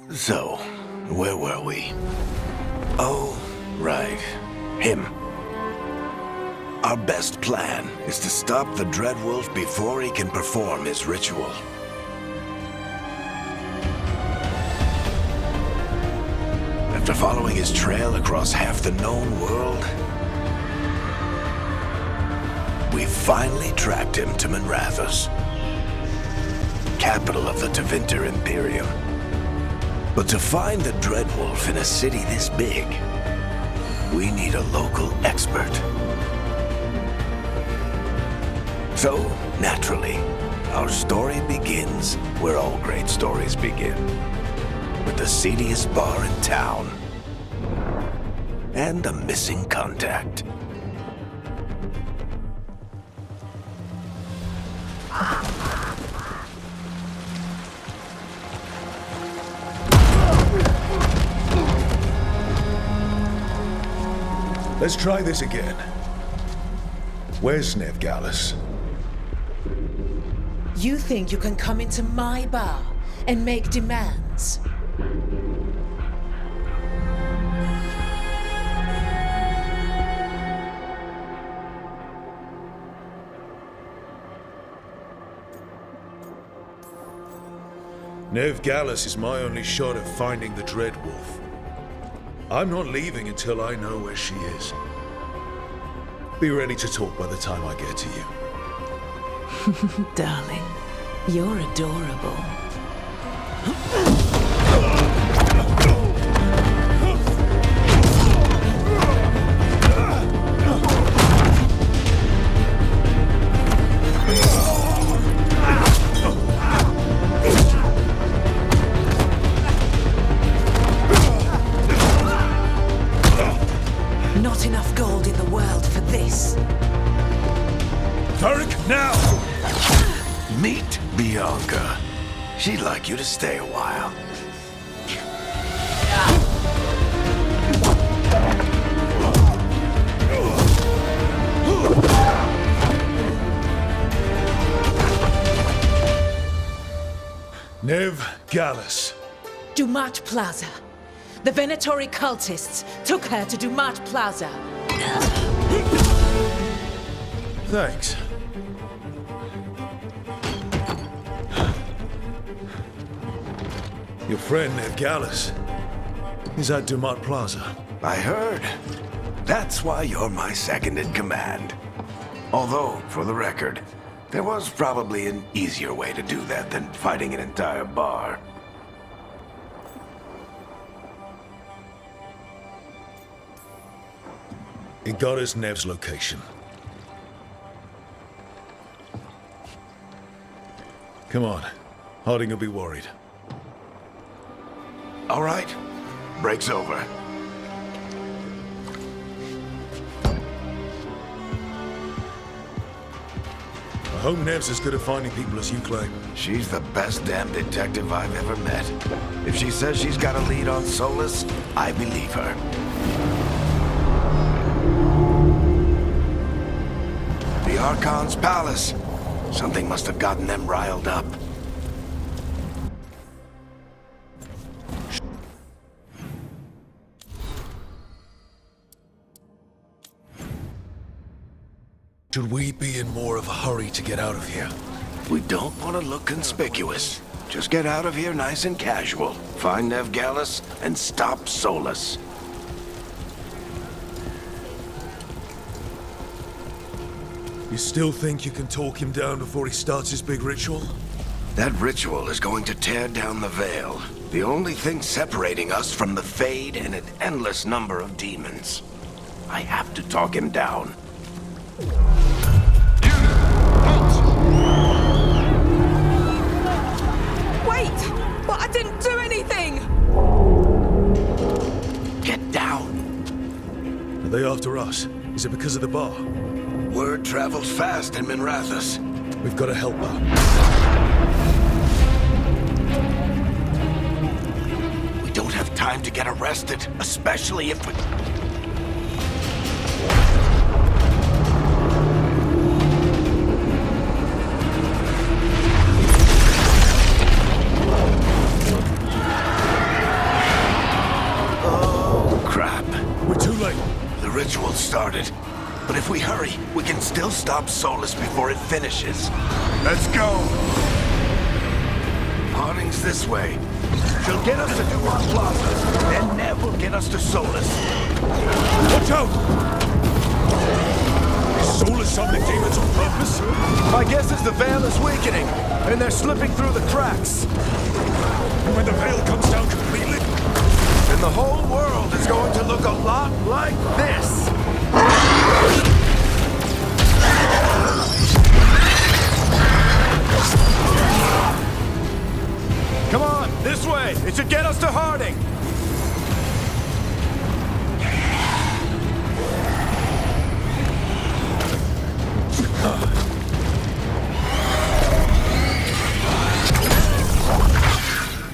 So, where were we? Oh, right. Him. Our best plan is to stop the Dreadwolf before he can perform his ritual. After following his trail across half the known world, we finally tracked him to Minrathous, capital of the Tevinter Imperium. But to find the Dreadwolf in a city this big, we need a local expert. So, naturally, our story begins where all great stories begin. With the seediest bar in town. And a missing contact. Let's try this again. Where's Veilguard? You think you can come into my bar and make demands? Veilguard is my only shot at finding the Dreadwolf. I'm not leaving until I know where she is. Be ready to talk by the time I get to you. Darling, you're adorable. Not enough gold in the world for this. Tarek, now! Meet Bianca. She'd like you to stay a while. Veilguard. Dumat Plaza. The Venatori cultists took her to Dumat Plaza. Thanks. Your friend Veilguard is at Dumat Plaza. I heard. That's why you're my second in command. Although, for the record, there was probably an easier way to do that than fighting an entire bar. It got us Nev's location. Come on. Harding will be worried. All right. Break's over. I hope Nev's as good at finding people as you claim. She's the best damn detective I've ever met. If she says she's got a lead on Solus, I believe her. The Archon's palace. Something must have gotten them riled up. Should we be in more of a hurry to get out of here? We don't want to look conspicuous. Just get out of here nice and casual. Find Veilguard and stop Solus. You still think you can talk him down before he starts his big ritual? That ritual is going to tear down the Veil. The only thing separating us from the Fade and an endless number of demons. I have to talk him down. Wait! But I didn't do anything! Get down. Are they after us? Is it because of the bar? Word travels fast in Minrathous. We've got to help her. We don't have time to get arrested, especially if we... But if we hurry, we can still stop Solus before it finishes. Let's go! Harding's this way. She'll get us to Dumont Plaza, then Nev will get us to Solus. Watch out! Is Solus summoning demons on purpose? My guess is the Veil is weakening, and they're slipping through the cracks. When the Veil comes down completely, And the whole world is going to look a lot like this. Come on, this way. It should get us to Harding.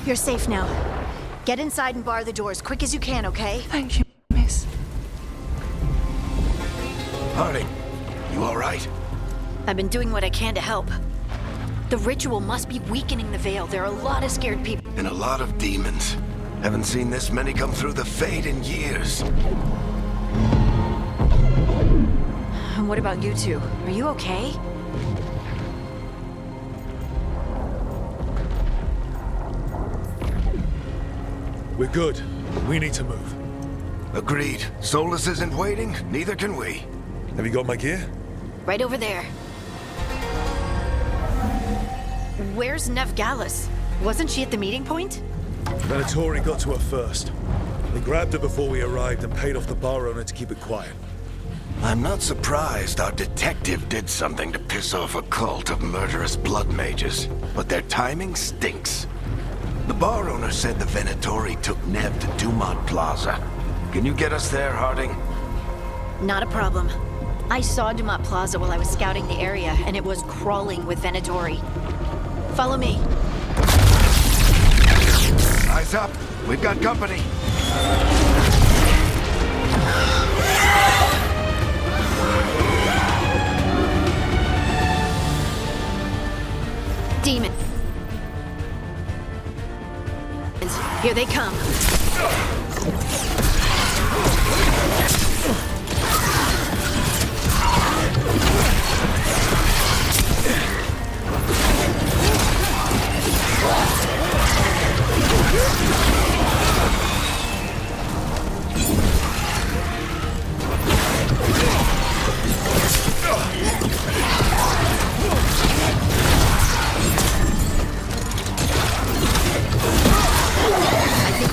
You're safe now. Get inside and bar the door as quick as you can, okay? Thank you, miss. Harding, you all right? I've been doing what I can to help. The ritual must be weakening the Veil. There are a lot of scared people. And a lot of demons. Haven't seen this many come through the Fade in years. And what about you two? Are you okay? we're good. We need to move. Agreed. Solus isn't waiting, neither can we. Have you got my gear? Right over there. Where's Nev Gallus? Wasn't she at the meeting point? Venatori got to her first. They grabbed her before we arrived and paid off the bar owner to keep it quiet. I'm not surprised our detective did something to piss off a cult of murderous blood mages, but their timing stinks. The bar owner said the Venatori took Nev to Dumont Plaza. Can you get us there, Harding? Not a problem. I saw Dumont Plaza while I was scouting the area, and it was crawling with Venatori. Follow me. Eyes up. We've got company. Demon. Here they come.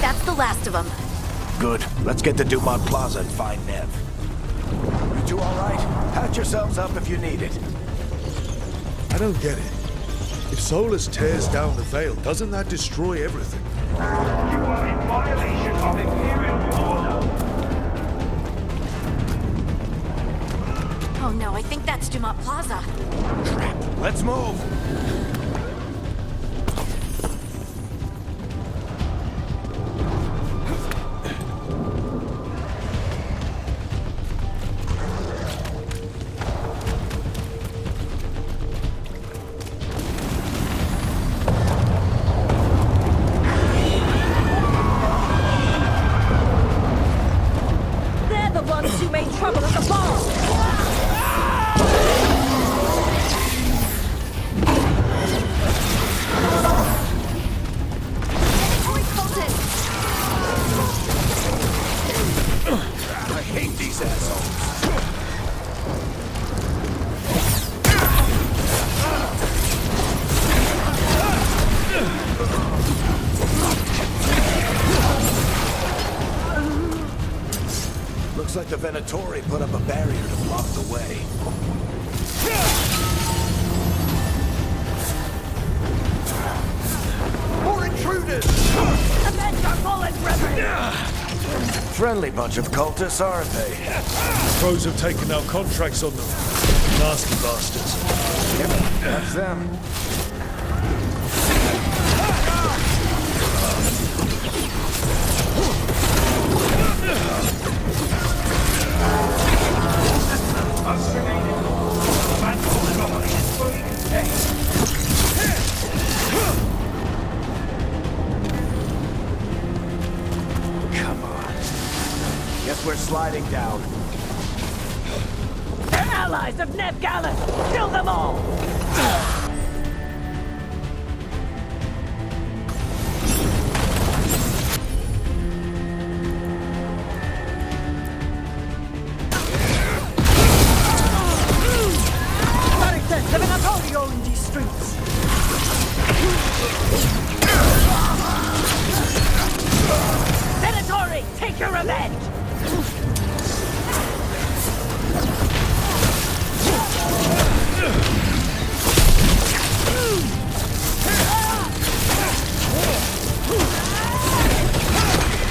That's the last of them. Good. Let's get to Dumont Plaza and find Nev. You two all right? Patch yourselves up if you need it. I don't get it. If Solus tears down the Veil, doesn't that destroy everything? You are in violation of Imperial order. Oh no, I think that's Dumont Plaza. Crap. Let's move. They're the ones who made trouble at the bar! I hate these assholes. Looks like the Venatori put up a barrier to block the way. More intruders! Avenge our fallen brethren! Friendly bunch of cultists, aren't they? Crows have taken our contracts on them. Nasty bastards. Yep, that's them. Come on. Guess we're sliding down. allies of Neb Gallus! Kill them all! The Venatorial in these streets! Venatori, take your revenge!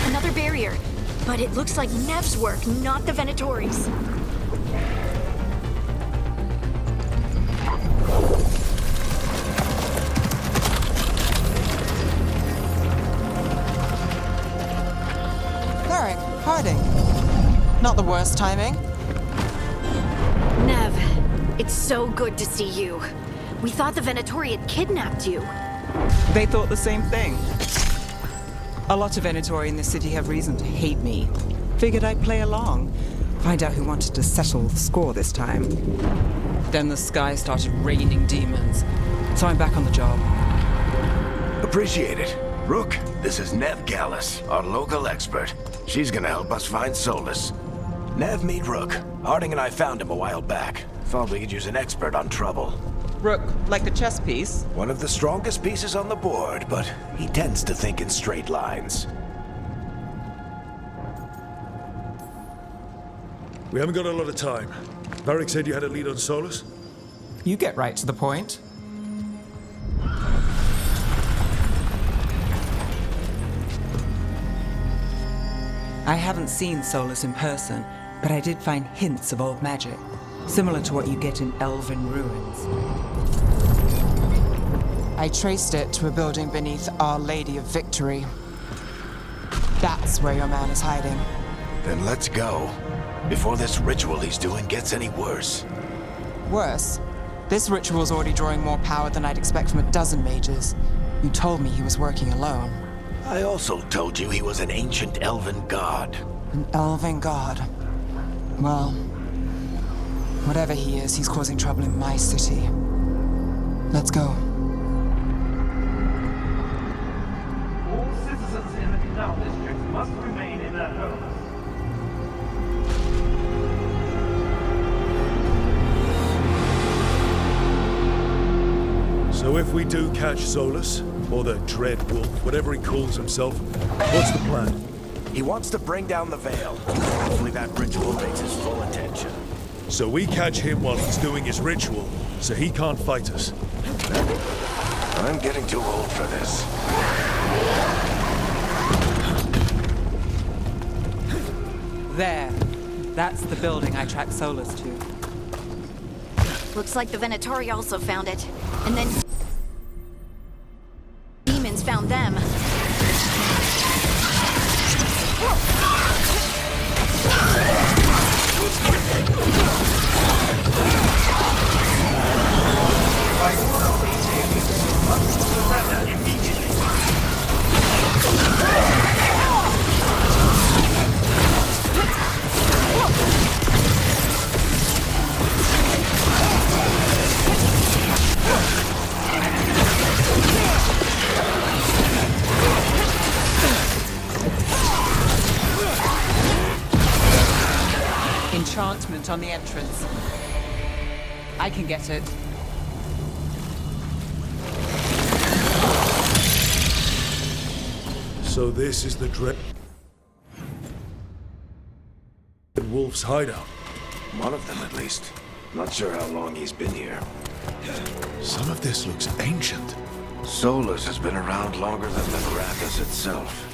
Another barrier. But it looks like Nev's work, not the Venatori's. Not the worst timing. Nev, it's so good to see you. We thought the Venatori had kidnapped you. They thought the same thing. A lot of Venatori in this city have reason to hate me. Figured I'd play along. Find out who wanted to settle the score this time. Then the sky started raining demons. So I'm back on the job. Appreciate it. Rook, this is Neb Gallus, our local expert. She's gonna help us find Solus. Nev, meet Rook. Harding and I found him a while back. Thought we could use an expert on trouble. Rook, like a chess piece? One of the strongest pieces on the board, but he tends to think in straight lines. We haven't got a lot of time. Varric said you had a lead on Solus? You get right to the point. I haven't seen Solus in person, but I did find hints of old magic, similar to what you get in elven ruins. I traced it to a building beneath Our Lady of Victory. That's where your man is hiding. Then let's go, before this ritual he's doing gets any worse. Worse, this ritual's already drawing more power than I'd expect from a dozen mages. You told me he was working alone. I also told you he was an ancient elven god. An elven god. Well, whatever he is, he's causing trouble in my city. Let's go. All citizens in the canal district must remain in their homes. So if we do catch Solus, or the Dread Wolf, whatever he calls himself, what's the plan? He wants to bring down the Veil. Hopefully that ritual makes his full attention. So we catch him while he's doing his ritual, so he can't fight us. I'm getting too old for this. There. That's the building I tracked Solus to. Looks like the Venatori also found it. And then demons found them. Enchantment on the entrance. I can get it. So this is the Dread Wolf's hideout. One of them, at least. Not sure how long he's been here. Some of this looks ancient. Solus has been around longer than the Grathus itself.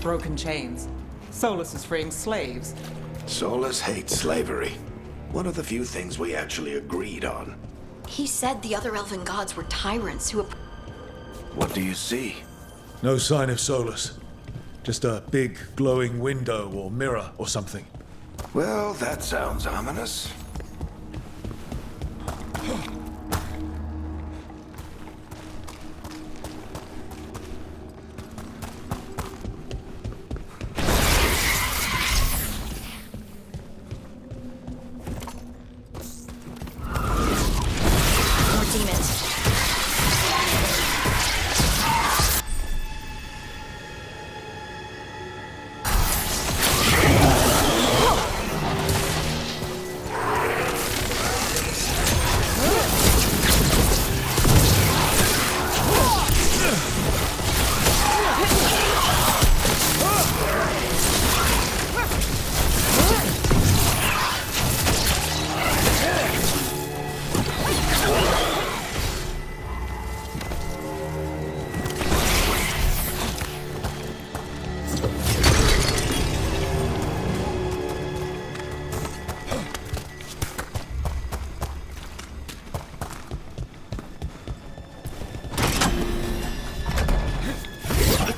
Broken chains. Solus is freeing slaves. Solus hates slavery. One of the few things we actually agreed on. He said the other elven gods were tyrants who... What do you see? No sign of Solus. Just a big glowing window or mirror or something. Well, that sounds ominous. More demons.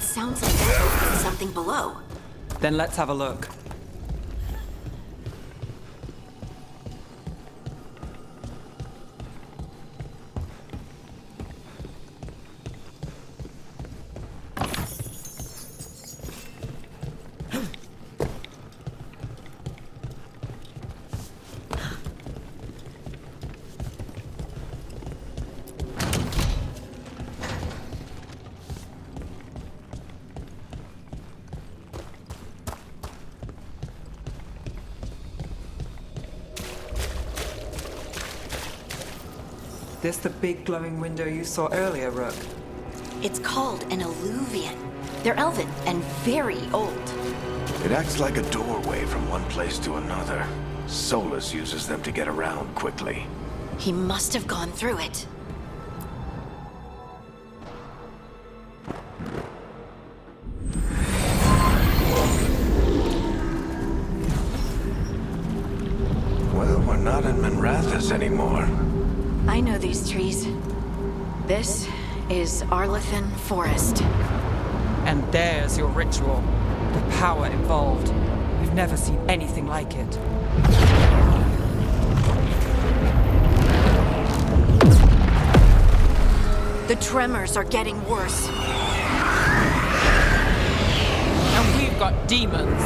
Sounds like there's something below. Then let's have a look. This the big glowing window you saw earlier, Rook? It's called an alluvian. They're elven and very old. It acts like a doorway from one place to another. Solus uses them to get around quickly. He must have gone through it. Well, we're not in Minrathous anymore. I know these trees. This is Arlethan Forest. And there's your ritual. The power involved. We've never seen anything like it. The tremors are getting worse. And we've got demons.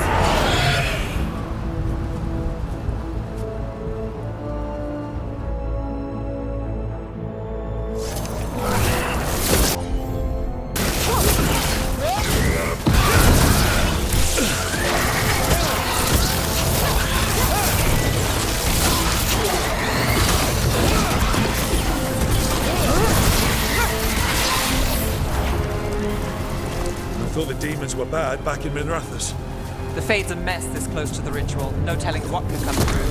I thought the demons were bad back in Minrathous. The Fade's a mess this close to the ritual. No telling what could come through.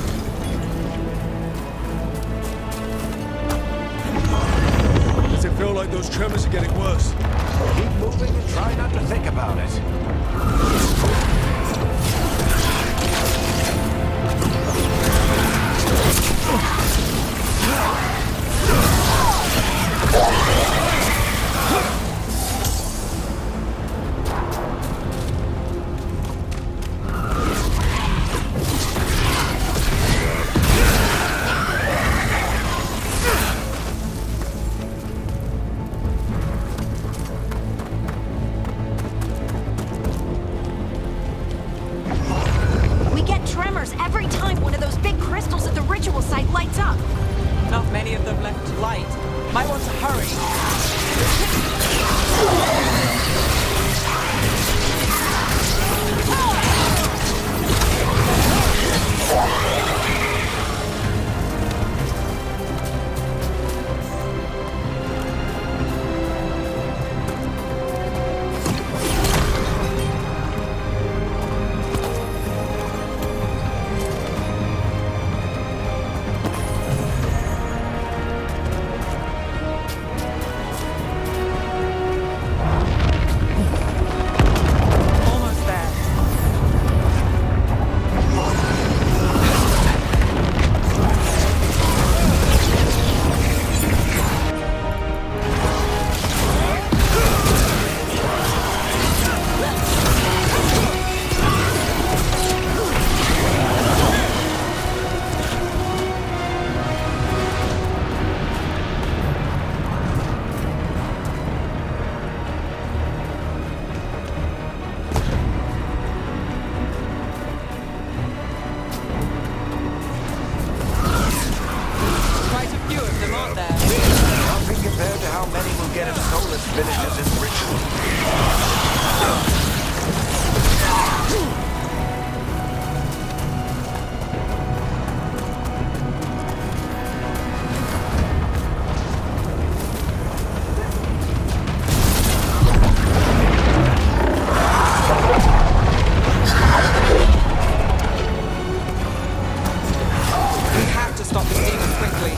Does it feel like those tremors are getting worse? Keep moving and try not to think about it. stop this demon quickly.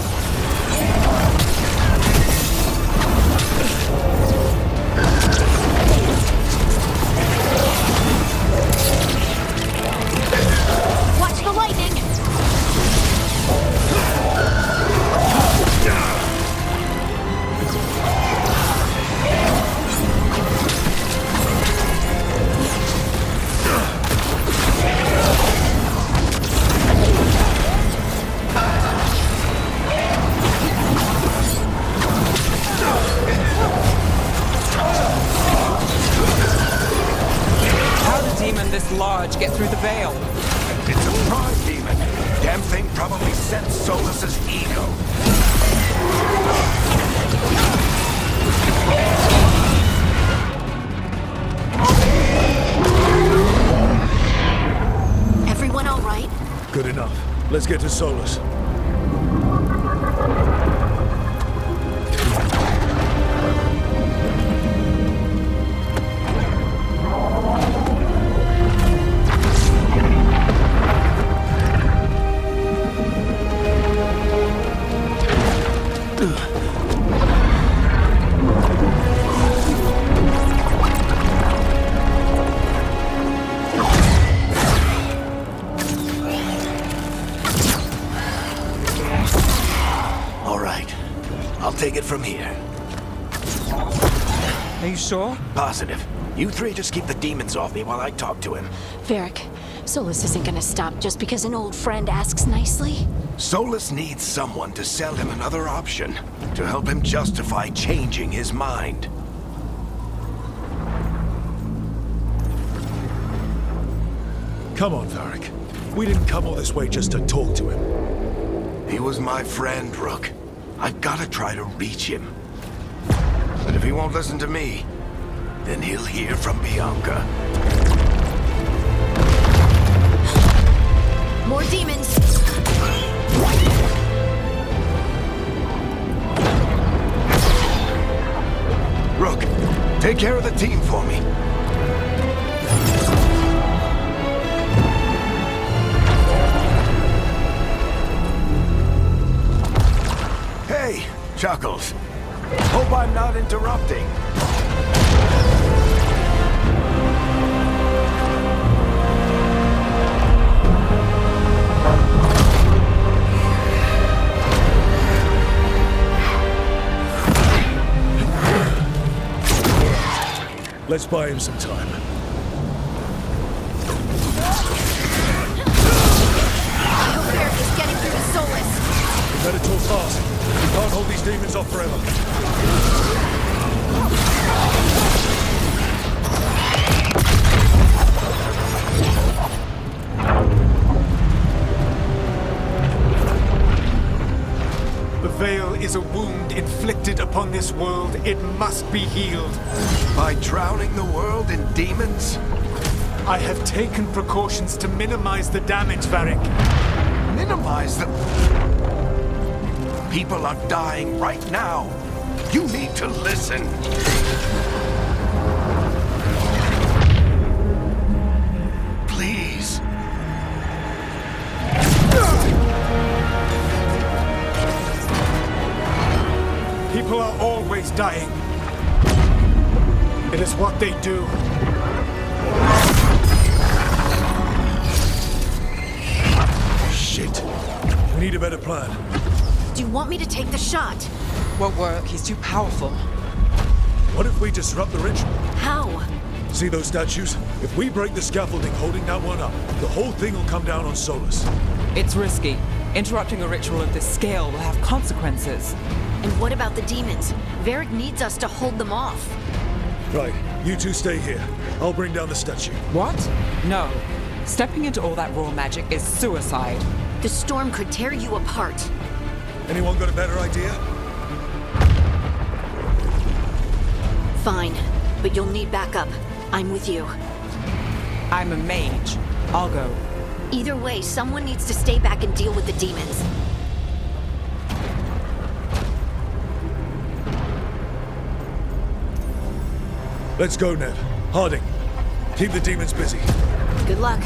Watch the lightning! How did a demon this large get through the veil? It's a pride demon. Damn thing probably sent Solus's ego. Everyone all right? Good enough. Let's get to Solus. All right. I'll take it from here. Are you sure? Positive. You three just keep the demons off me while I talk to him. Varric, Solus isn't gonna stop just because an old friend asks nicely. Solus needs someone to sell him another option, to help him justify changing his mind. Come on, Varric. We didn't come all this way just to talk to him. He was my friend, Rook. I've gotta try to reach him. But if he won't listen to me, then he'll hear from Bianca. More demons! Rook, take care of the team for me. Hey, Chuckles. Hope I'm not interrupting. Let's buy him some time. I hope Varric is getting through to Solus. We better talk fast. We can't hold these demons off forever. The veil is a wound inflicted upon this world. It must be healed. By drowning the world in demons? I have taken precautions to minimize the damage, Varric. Minimize the... People are dying right now. You need to listen. Please. People are always dying. It is what they do. Shit. We need a better plan. Do you want me to take the shot? Won't work. He's too powerful. What if we disrupt the ritual? How? See those statues? If we break the scaffolding holding that one up, the whole thing will come down on Solus. It's risky. Interrupting a ritual of this scale will have consequences. And what about the demons? Varric needs us to hold them off. Right, you two stay here. I'll bring down the statue. What? No. Stepping into all that raw magic is suicide. The storm could tear you apart. Anyone got a better idea? Fine, but you'll need backup. I'm with you. I'm a mage. I'll go. Either way, someone needs to stay back and deal with the demons. Let's go, Ned. Harding, keep the demons busy. Good luck.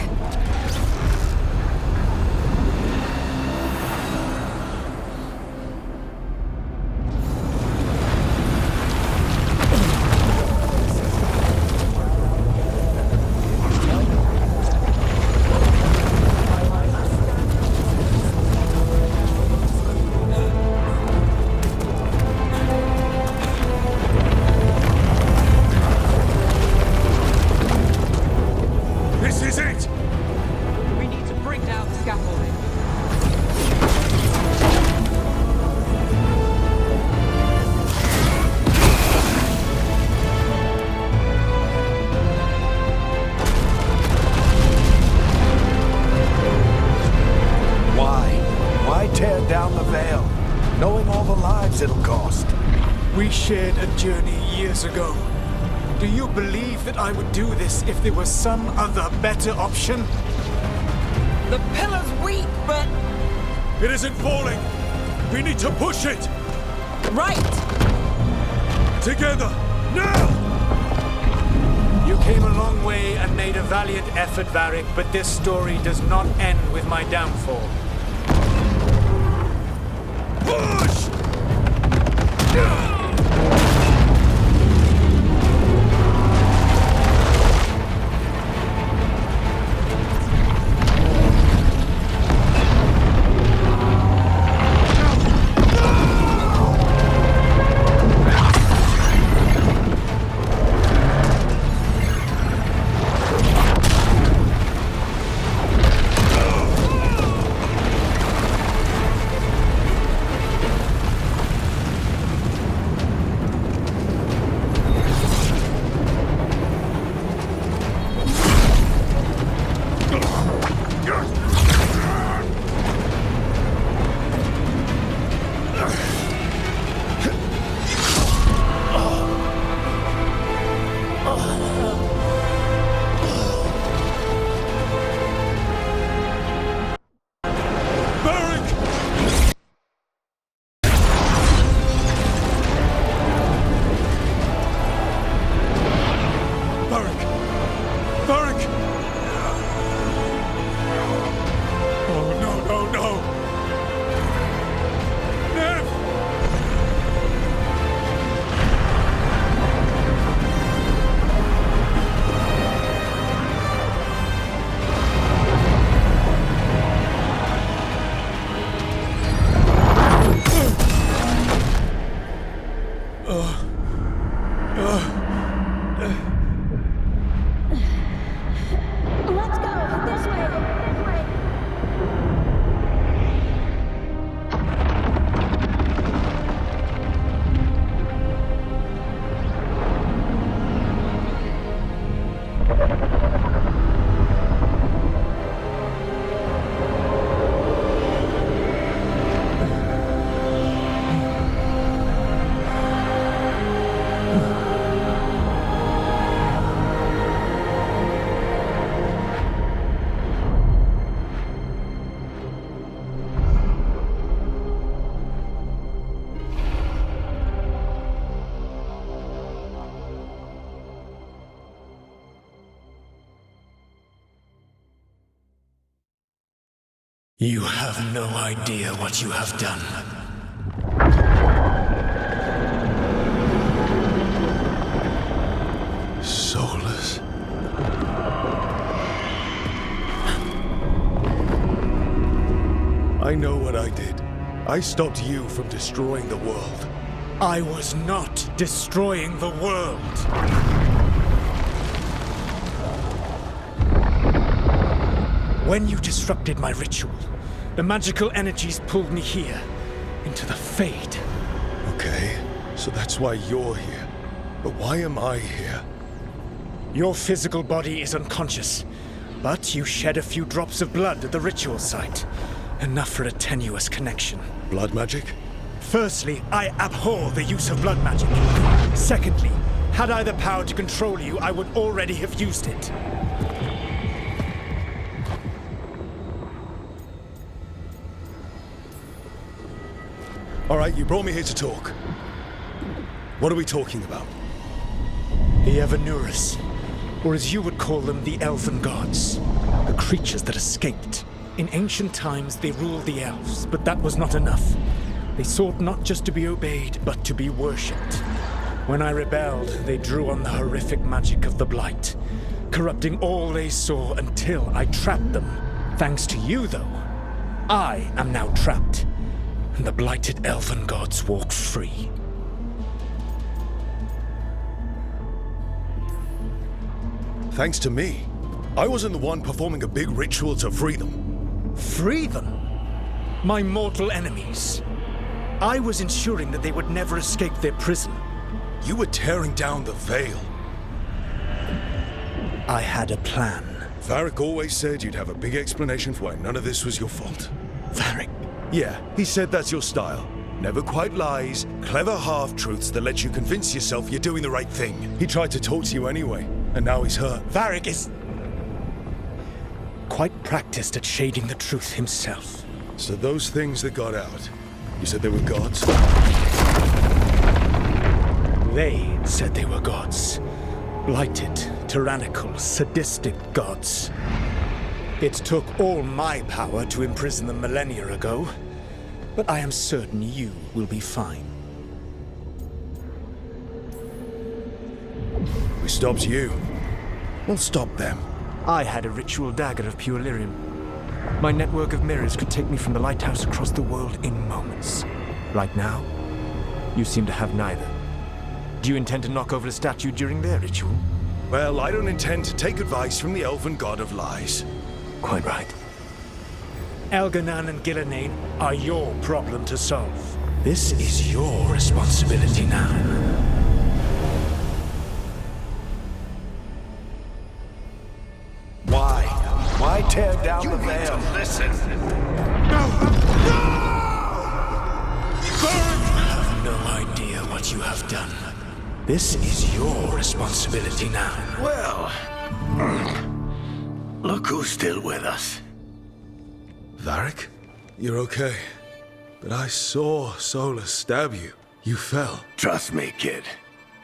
tear down the Veil, knowing all the lives it'll cost. We shared a journey years ago. Do you believe that I would do this if there was some other better option? The pillar's weak, but... It isn't falling! We need to push it! Right! Together! Now! You came a long way and made a valiant effort, Varric, but this story does not end with my downfall. Push! You have no idea what you have done. Soulless. I know what I did. I stopped you from destroying the world. I was not destroying the world. When you disrupted my ritual, the magical energies pulled me here, into the Fade. Okay, so that's why you're here. But why am I here? Your physical body is unconscious, but you shed a few drops of blood at the ritual site. Enough for a tenuous connection. Blood magic? Firstly, I abhor the use of blood magic. Secondly, had I the power to control you, I would already have used it. All right, you brought me here to talk. What are we talking about? The Evanurus, or as you would call them, the Elven Gods. The creatures that escaped. In ancient times, they ruled the elves, but that was not enough. They sought not just to be obeyed, but to be worshipped. When I rebelled, they drew on the horrific magic of the Blight, corrupting all they saw until I trapped them. Thanks to you, though, I am now trapped, and the blighted Elven Gods walk free. Thanks to me. I wasn't the one performing a big ritual to free them. Free them? My mortal enemies. I was ensuring that they would never escape their prison. You were tearing down the Veil. I had a plan. Varric always said you'd have a big explanation for why none of this was your fault. Varric, Yeah, he said that's your style. Never quite lies, clever half-truths that let you convince yourself you're doing the right thing. He tried to talk to you anyway, and now he's hurt. Varric is quite practiced at shading the truth himself. So those things that got out, you said they were gods? They said they were gods. Blighted, tyrannical, sadistic gods. It took all my power to imprison them millennia ago, but I am certain you will be fine. We stopped you. We'll stop them. I had a ritual dagger of pure lyrium. My network of mirrors could take me from the lighthouse across the world in moments. Right now, you seem to have neither. Do you intend to knock over a statue during their ritual? Well, I don't intend to take advice from the elven god of lies. Quite right. Elganan and Gillenane are your problem to solve. This is your responsibility now. Why? Why tear down the veil? Listen. You have no idea what you have done. This is your responsibility now. Well, look who's still with us. Varric? You're okay. But I saw Solus stab you. You fell. Trust me, kid.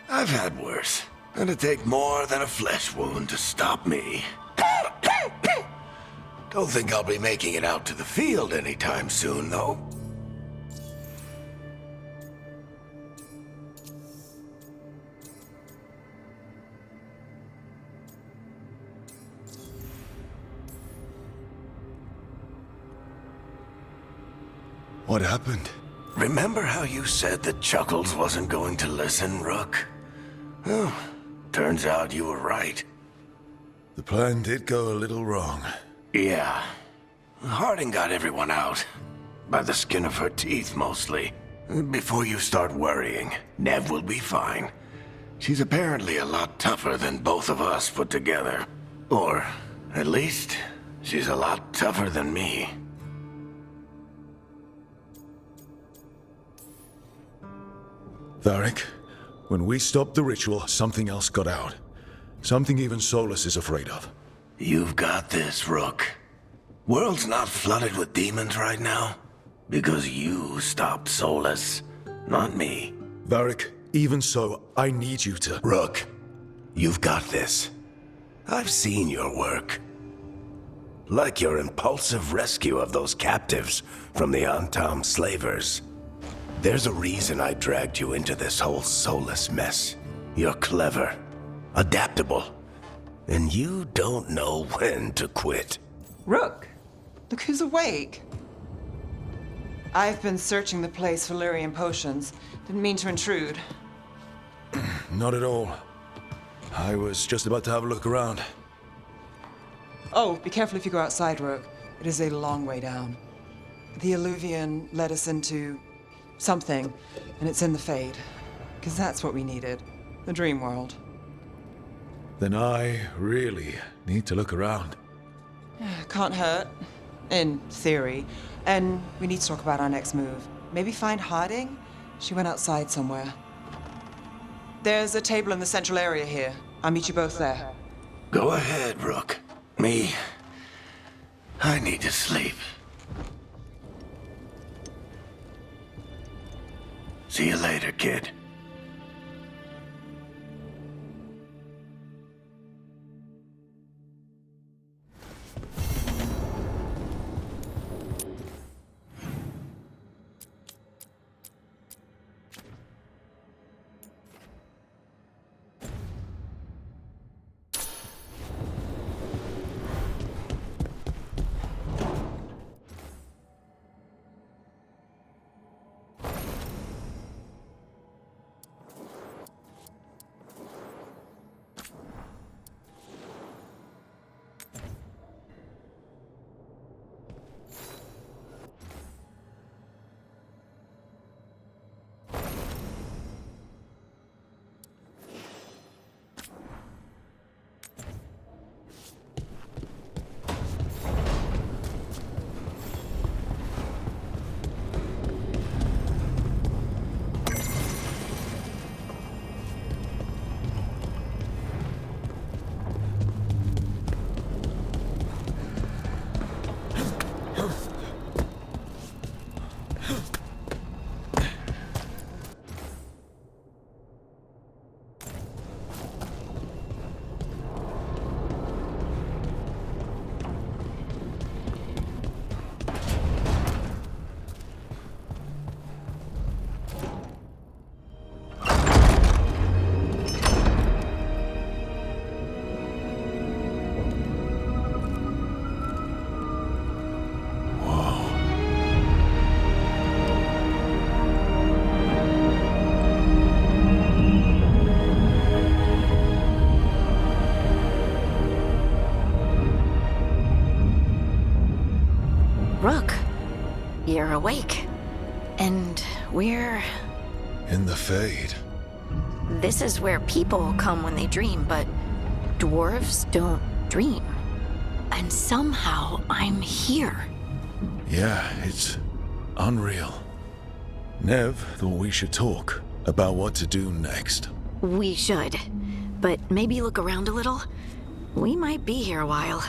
I've had worse. It'd take more than a flesh wound to stop me. Don't think I'll be making it out to the field anytime soon, though. What happened? Remember how you said that Chuckles wasn't going to listen, Rook? Well, turns out you were right. The plan did go a little wrong. Yeah. Harding got everyone out. By the skin of her teeth, mostly. Before you start worrying, Nev will be fine. She's apparently a lot tougher than both of us put together. Or, at least, she's a lot tougher than me. Varric, when we stopped the ritual, something else got out. Something even Solus is afraid of. You've got this, Rook. World's not flooded with demons right now. Because you stopped Solus, not me. Varric, even so, I need you to... Rook, you've got this. I've seen your work. Like your impulsive rescue of those captives from the Antam slavers. There's a reason I dragged you into this whole Solus mess. You're clever, adaptable, and you don't know when to quit. Rook, look who's awake. I've been searching the place for lyrium potions. Didn't mean to intrude. Not at all. I was just about to have a look around. Oh, be careful if you go outside, Rook. It is a long way down. The Alluvian led us into something, and it's in the Fade. Because that's what we needed. The dream world. Then I really need to look around. Can't hurt. In theory. And we need to talk about our next move. Maybe find Harding? She went outside somewhere. There's a table in the central area here. I'll meet you both there. Go ahead, Rook. Me, I need to sleep. See you later, kid. Rook, you're awake. And we're... In the Fade. This is where people come when they dream, but dwarves don't dream. And somehow I'm here. Yeah, it's unreal. Nev thought we should talk about what to do next. We should. But maybe look around a little. We might be here a while.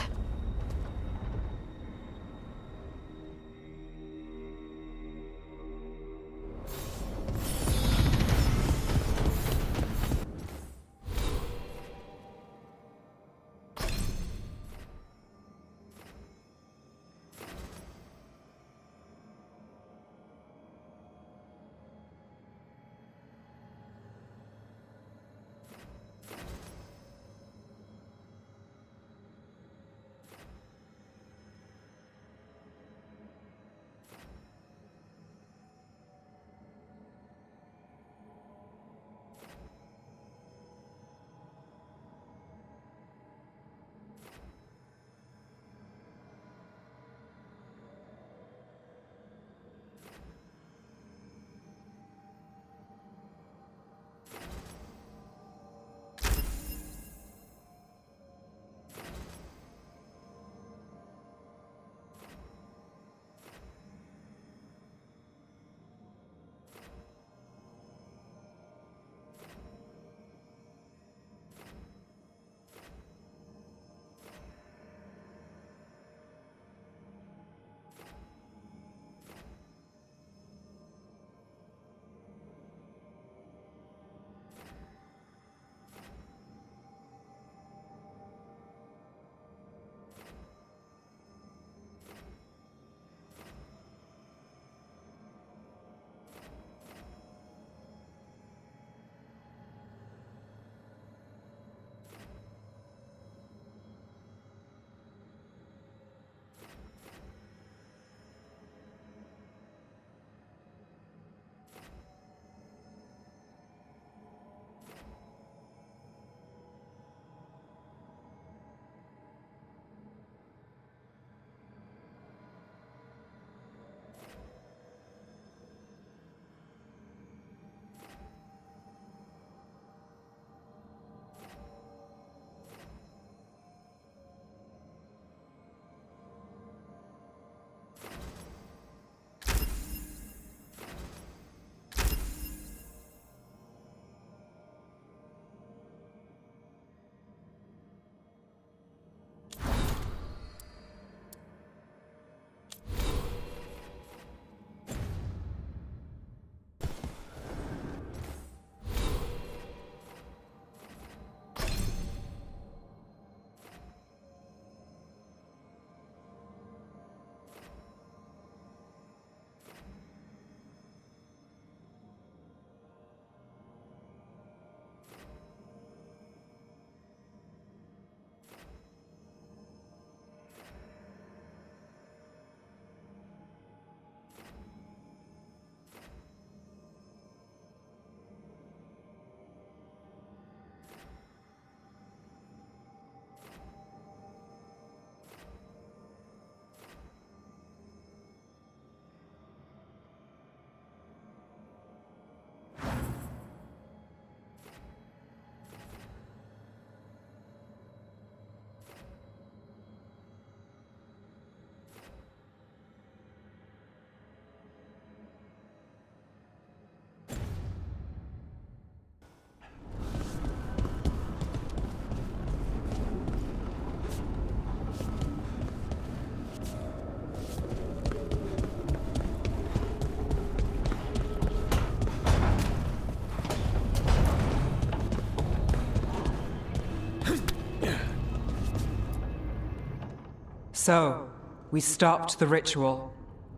So, we stopped the ritual.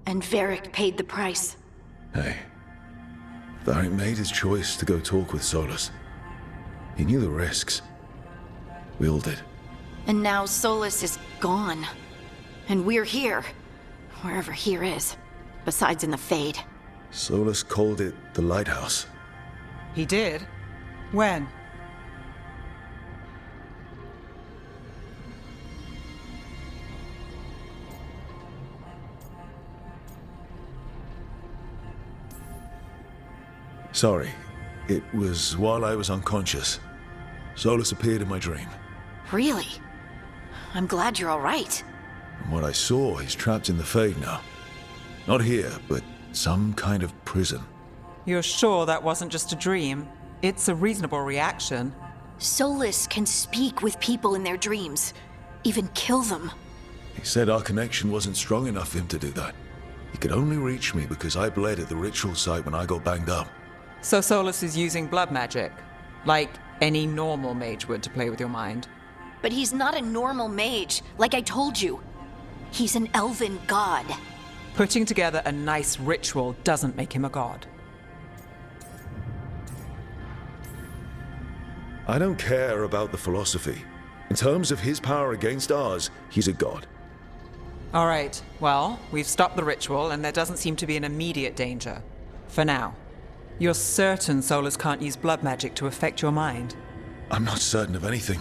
And Varric paid the price. Hey, Varric made his choice to go talk with Solus. He knew the risks. We all did. And now Solus is gone. And we're here. Wherever here is. Besides in the Fade. Solus called it the Lighthouse. He did? When? Sorry. It was while I was unconscious. Solus appeared in my dream. Really? I'm glad you're all right. From what I saw, he's trapped in the Fade now. Not here, but some kind of prison. You're sure that wasn't just a dream? It's a reasonable reaction. Solus can speak with people in their dreams, even kill them. He said our connection wasn't strong enough for him to do that. He could only reach me because I bled at the ritual site when I got banged up. So Solus is using blood magic, like any normal mage would to play with your mind. But he's not a normal mage, like I told you. He's an elven god. Putting together a nice ritual doesn't make him a god. I don't care about the philosophy. In terms of his power against ours, he's a god. All right, well, we've stopped the ritual and there doesn't seem to be an immediate danger. For now. You're certain Solus can't use blood magic to affect your mind? I'm not certain of anything.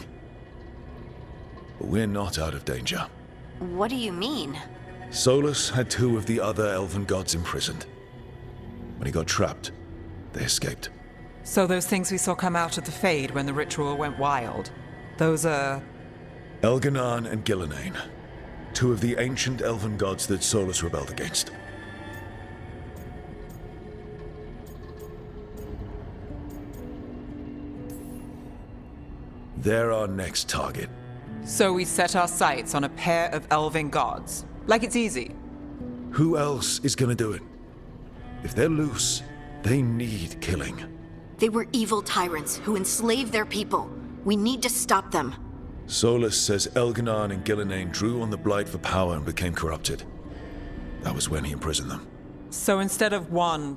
But we're not out of danger. What do you mean? Solus had 2 of the other elven gods imprisoned. When he got trapped, they escaped. So those things we saw come out of the Fade when the ritual went wild, those are... Elganan and Gillenane. 2 of the ancient elven gods that Solus rebelled against. They're our next target. So we set our sights on a pair of elven gods. Like it's easy. Who else is gonna do it? If they're loose, they need killing. They were evil tyrants who enslaved their people. We need to stop them. Solus says Elganan and Gillenane drew on the Blight for power and became corrupted. That was when he imprisoned them. So instead of 1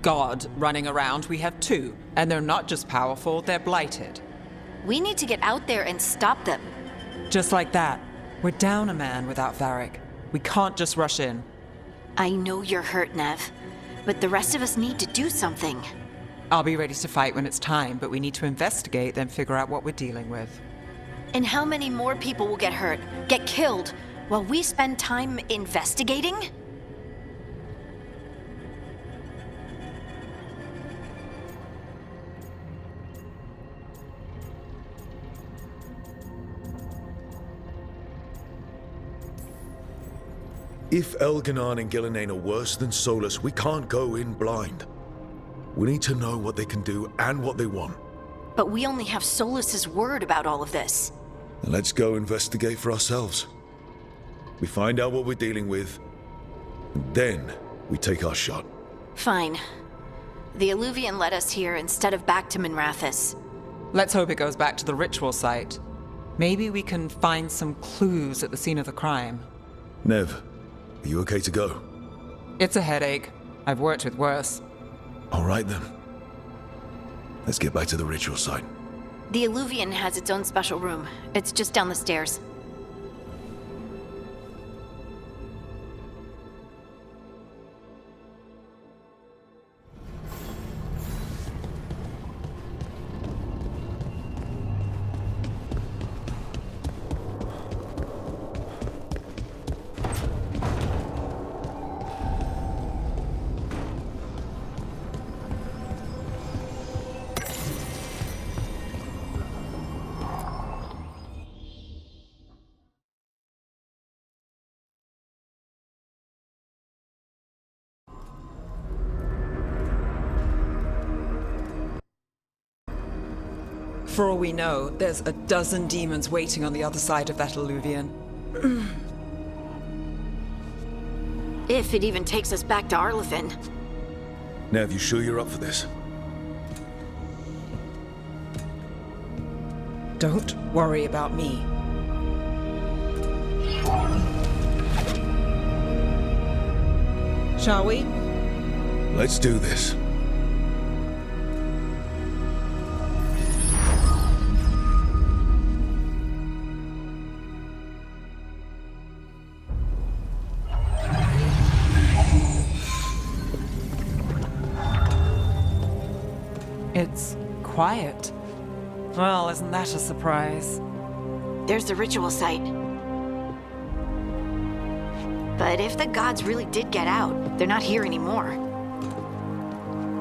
god running around, we have 2. And they're not just powerful, they're blighted. We need to get out there and stop them. Just like that. We're down a man without Varric. We can't just rush in. I know you're hurt, Nev, but the rest of us need to do something. I'll be ready to fight when it's time, but we need to investigate, then figure out what we're dealing with. And how many more people will get hurt, get killed, while we spend time investigating? If Elganan and Gillenane are worse than Solus, we can't go in blind. We need to know what they can do and what they want. But we only have Solus's word about all of this. Then let's go investigate for ourselves. We find out what we're dealing with, and then we take our shot. Fine. The Alluvian led us here instead of back to Minrathous. Let's hope it goes back to the ritual site. Maybe we can find some clues at the scene of the crime. Nev, are you okay to go? It's a headache. I've worked with worse. All right then. Let's get back to the ritual site. The Alluvian has its own special room. It's just down the stairs. For all we know, there's a dozen demons waiting on the other side of that alluvian. If it even takes us back to Arlefin. Nev, you sure you're up for this? Don't worry about me. Shall we? Let's do this. It's quiet. Well, isn't that a surprise? There's the ritual site. But if the gods really did get out, they're not here anymore.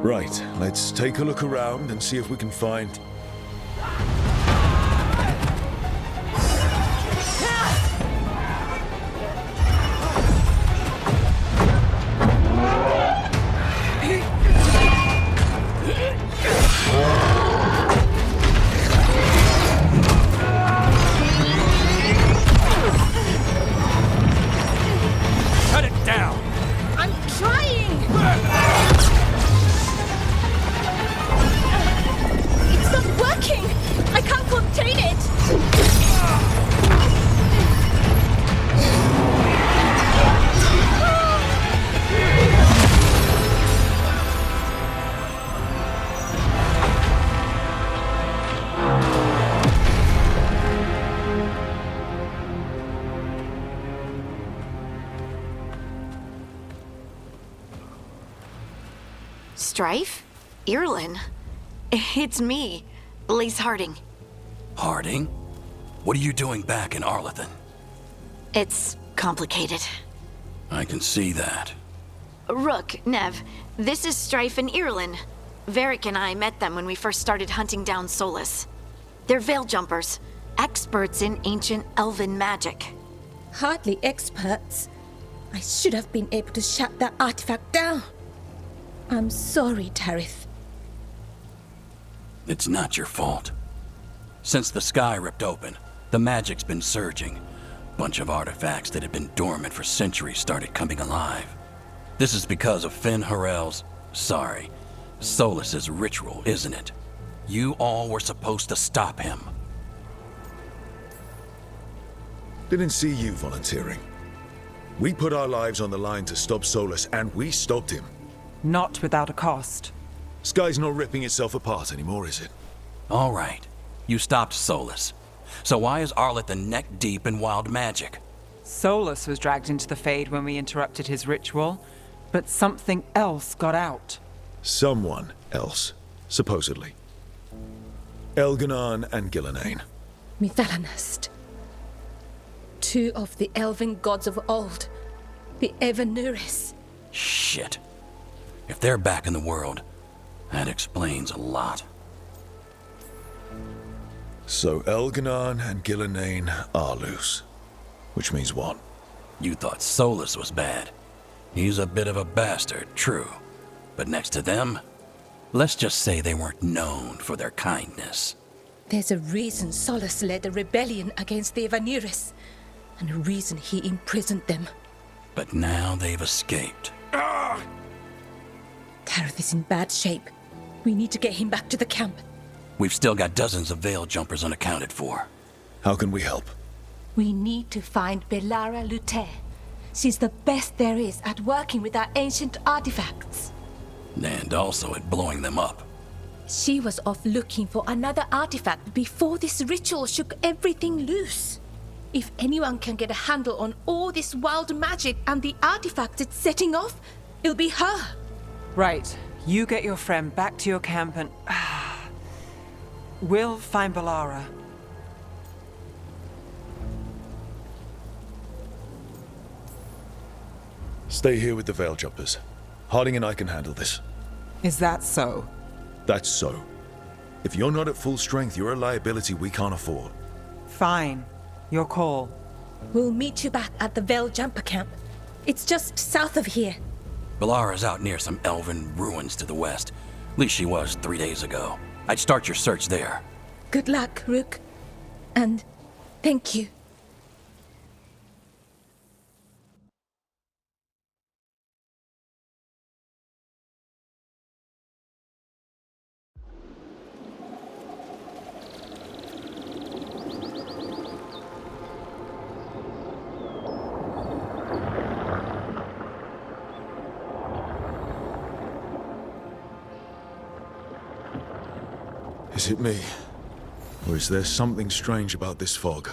Right, let's take a look around and see if we can find... Cut it down! I'm trying! It's not working! I can't contain it! Strife? Irlin? It's me, Lise Harding. Harding? What are you doing back in Arlethan? It's complicated. I can see that. Rook, Nev, this is Strife and Irlin. Varric and I met them when we first started hunting down Solus. They're veil jumpers, experts in ancient elven magic. Hardly experts. I should have been able to shut that artifact down. I'm sorry, Tarith. It's not your fault. Since the sky ripped open, the magic's been surging. Bunch of artifacts that had been dormant for centuries started coming alive. This is because of Finn Harel's, Solus's ritual, isn't it? You all were supposed to stop him. Didn't see you volunteering. We put our lives on the line to stop Solus, and we stopped him. Not without a cost. Sky's not ripping itself apart anymore, is it? All right, you stopped Solus. So why is Arlethan neck deep in wild magic? Solus was dragged into the Fade when we interrupted his ritual, but something else got out. Someone else, supposedly. Elganon and Gillenane. Mithalanast. Two of the elven gods of old. The Evanuris. Shit. If they're back in the world, that explains a lot. So Elganon and Gillenane are loose. Which means what? You thought Solus was bad. He's a bit of a bastard, true. But next to them, let's just say they weren't known for their kindness. There's a reason Solus led a rebellion against the Evanuris, and a reason he imprisoned them. But now they've escaped. Tarith is in bad shape. We need to get him back to the camp. We've still got dozens of veil jumpers unaccounted for. How can we help? We need to find Belara Lute. She's the best there is at working with our ancient artifacts. And also at blowing them up. She was off looking for another artifact before this ritual shook everything loose. If anyone can get a handle on all this wild magic and the artifacts it's setting off, it'll be her. Right, you get your friend back to your camp and... we'll find Belara. Stay here with the Veil Jumpers. Harding and I can handle this. Is that so? That's so. If you're not at full strength, you're a liability we can't afford. Fine. Your call. We'll meet you back at the Veil Jumper camp. It's just south of here. Belara's out near some elven ruins to the west. At least she was 3 days ago. I'd start your search there. Good luck, Rook. And thank you. Is it me? Or is there something strange about this fog?